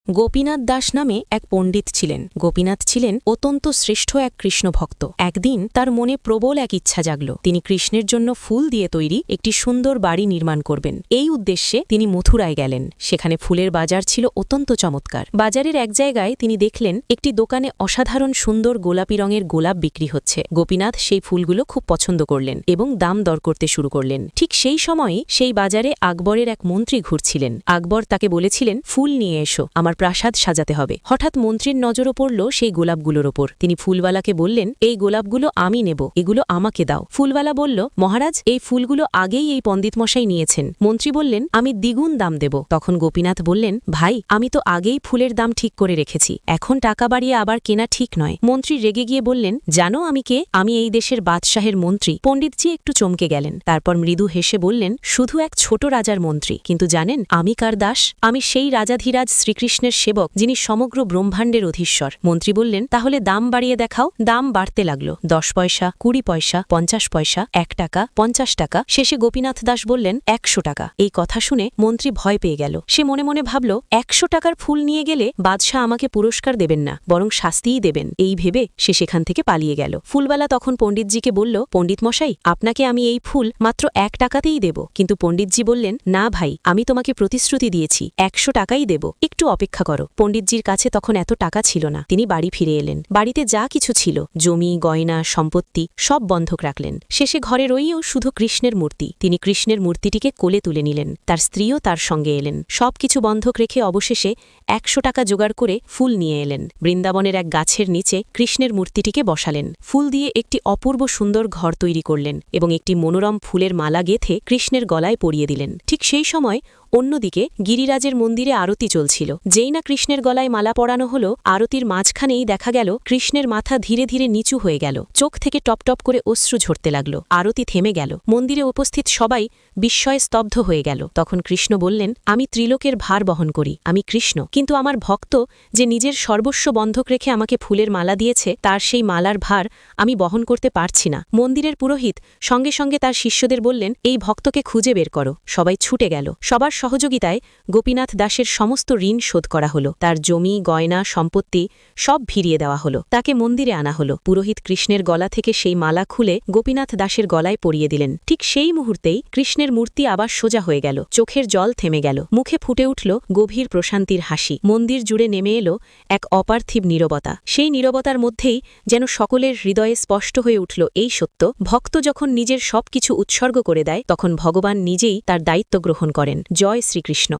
গোপীনাথ দাস নামে এক পণ্ডিত ছিলেন। গোপীনাথ ছিলেন অত্যন্ত শ্রেষ্ঠ এক কৃষ্ণভক্ত। একদিন তার মনে প্রবল এক ইচ্ছা জাগল, তিনি কৃষ্ণের জন্য ফুল দিয়ে তৈরি একটি সুন্দর বাড়ি নির্মাণ করবেন। এই উদ্দেশ্যে তিনি মথুরায় গেলেন। সেখানে ফুলের বাজার ছিল অত্যন্ত চমৎকার। বাজারের এক জায়গায় তিনি দেখলেন একটি দোকানে অসাধারণ সুন্দর গোলাপি রঙের গোলাপ বিক্রি হচ্ছে। গোপীনাথ সেই ফুলগুলো খুব পছন্দ করলেন এবং দাম দর করতে শুরু করলেন। ঠিক সেই সময়ই সেই বাজারে আকবরের এক মন্ত্রী ঘুরছিলেন। আকবর তাকে বলেছিলেন, ফুল নিয়ে এসো, আমার প্রাসাদ সাজাতে হবে। হঠাৎ মন্ত্রীর নজরও পড়ল সেই গোলাপগুলোর ওপর। তিনি ফুলওয়ালাকে বললেন, এই গোলাপগুলো আমি নেব, এগুলো আমাকে দাও। ফুলওয়ালা বলল, মহারাজ, এই ফুলগুলো আগেই এই পণ্ডিতমশাই নিয়েছেন। মন্ত্রী বললেন, আমি দ্বিগুণ দাম দেব। তখন গোপীনাথ বললেন, ভাই, আমি তো আগেই ফুলের দাম ঠিক করে রেখেছি, এখন টাকা বাড়িয়ে আবার কেনা ঠিক নয়। মন্ত্রী রেগে গিয়ে বললেন, জানো আমি কে? আমি এই দেশের বাদশাহের মন্ত্রী। পণ্ডিতজি একটু চমকে গেলেন। তারপর মৃদু হেসে বললেন, শুধু এক ছোট রাজার মন্ত্রী, কিন্তু জানেন আমি কার দাস? আমি সেই রাজাধিরাজ শ্রীকৃষ্ণের সেবক, যিনি সমগ্র ব্রহ্মাণ্ডের অধীশ্বর। মন্ত্রী বললেন, তাহলে দাম বাড়িয়ে দেখাও। দাম বাড়তে লাগল। 10 পয়সা, 20 পয়সা, 50 পয়সা, 1 টাকা, 50 টাকা। শেষে গোপীনাথ দাস বললেন, 100 টাকা। এই কথা শুনে মন্ত্রী ভয় পেয়ে গেল। সে মনে মনে ভাবল, 100 টাকার ফুল নিয়ে গেলে বাদশাহ আমাকে পুরস্কার দেবেন না, বরং শাস্তিই দেবেন। এই ভেবে সে সেখান থেকে পালিয়ে গেল। ফুলওয়ালা তখন পণ্ডিতজিকে বলল, পণ্ডিত মশাই, আপনাকে আমি এই ফুল মাত্র 1 টাকাতেই দেব। কিন্তু পণ্ডিতজি বললেন, না ভাই, আমি তোমাকে প্রতিশ্রুতি দিয়েছি 100 টাকাই দেব, একটু অপেক্ষা করো। পণ্ডিতজির কাছে তখন এত টাকা ছিল না। তিনি বাড়ি ফিরে এলেন। বাড়িতে যা কিছু ছিল, জমি, গয়না, সম্পত্তি, সব বন্ধক রাখলেন। শেষে ঘরে রইও শুধু কৃষ্ণের মূর্তি। তিনি কৃষ্ণের মূর্তিটিকে কোলে তুলে নিলেন। তার স্ত্রীও তার সঙ্গে এলেন। সবকিছু বন্ধক রেখে অবশেষে 100 টাকা জোগাড় করে ফুল নিয়ে এলেন। বৃন্দাবনের এক গাছের নিচে কৃষ্ণের মূর্তিটিকে বসালেন। ফুল দিয়ে একটি অপূর্ব সুন্দর ঘর তৈরি করলেন এবং একটি মনোরম ফুলের মালা গেঁথে কৃষ্ণের গলায় পরিয়ে দিলেন। ঠিক সেই সময় অন্যদিকে গিরিরাজের মন্দিরে আরতি চলছিল। যেই না কৃষ্ণের গলায় মালা পরানো হলো, আরতির মাঝখানেই দেখা গেল কৃষ্ণের মাথা ধীরে ধীরে নিচু হয়ে গেল। চোখ থেকে টপটপ করে অশ্রু ঝরতে লাগল। আরতি থেমে গেল। মন্দিরে উপস্থিত সবাই বিস্ময়ে স্তব্ধ হয়ে গেল। তখন কৃষ্ণ বললেন, আমি ত্রিলোকের ভার বহন করি, আমি কৃষ্ণ, কিন্তু আমার ভক্ত যে নিজের সর্বস্ব বন্ধক রেখে আমাকে ফুলের মালা দিয়েছে, তার সেই মালার ভার আমি বহন করতে পারছি না। মন্দিরের পুরোহিত সঙ্গে সঙ্গে তার শিষ্যদের বললেন, এই ভক্তকে খুঁজে বের করো। সবাই ছুটে গেল। সবার সহযোগিতায় গোপীনাথ দাসের সমস্ত ঋণ শোধ করা হলো। তার জমি, গয়না, সম্পত্তি সব ফিরিয়ে দেওয়া হলো। তাকে মন্দিরে আনা হলো। পুরোহিত কৃষ্ণের গলা থেকে সেই মালা খুলে গোপীনাথ দাসের গলায় পরিয়ে দিলেন। ঠিক সেই মুহূর্তেই কৃষ্ণের মূর্তি আবার সোজা হয়ে গেল। চোখের জল থেমে গেল। মুখে ফুটে উঠল গভীর প্রশান্তির হাসি। মন্দির জুড়ে নেমে এলো এক অপার্থিব নীরবতা। সেই নীরবতার মধ্যেই যেন সকলের হৃদয়ে স্পষ্ট হয়ে উঠল এই সত্য, ভক্ত যখন নিজের সবকিছু উৎসর্গ করে দেয়, তখন ভগবান নিজেই তার দায়িত্ব গ্রহণ করেন। জয় শ্রীকৃষ্ণ।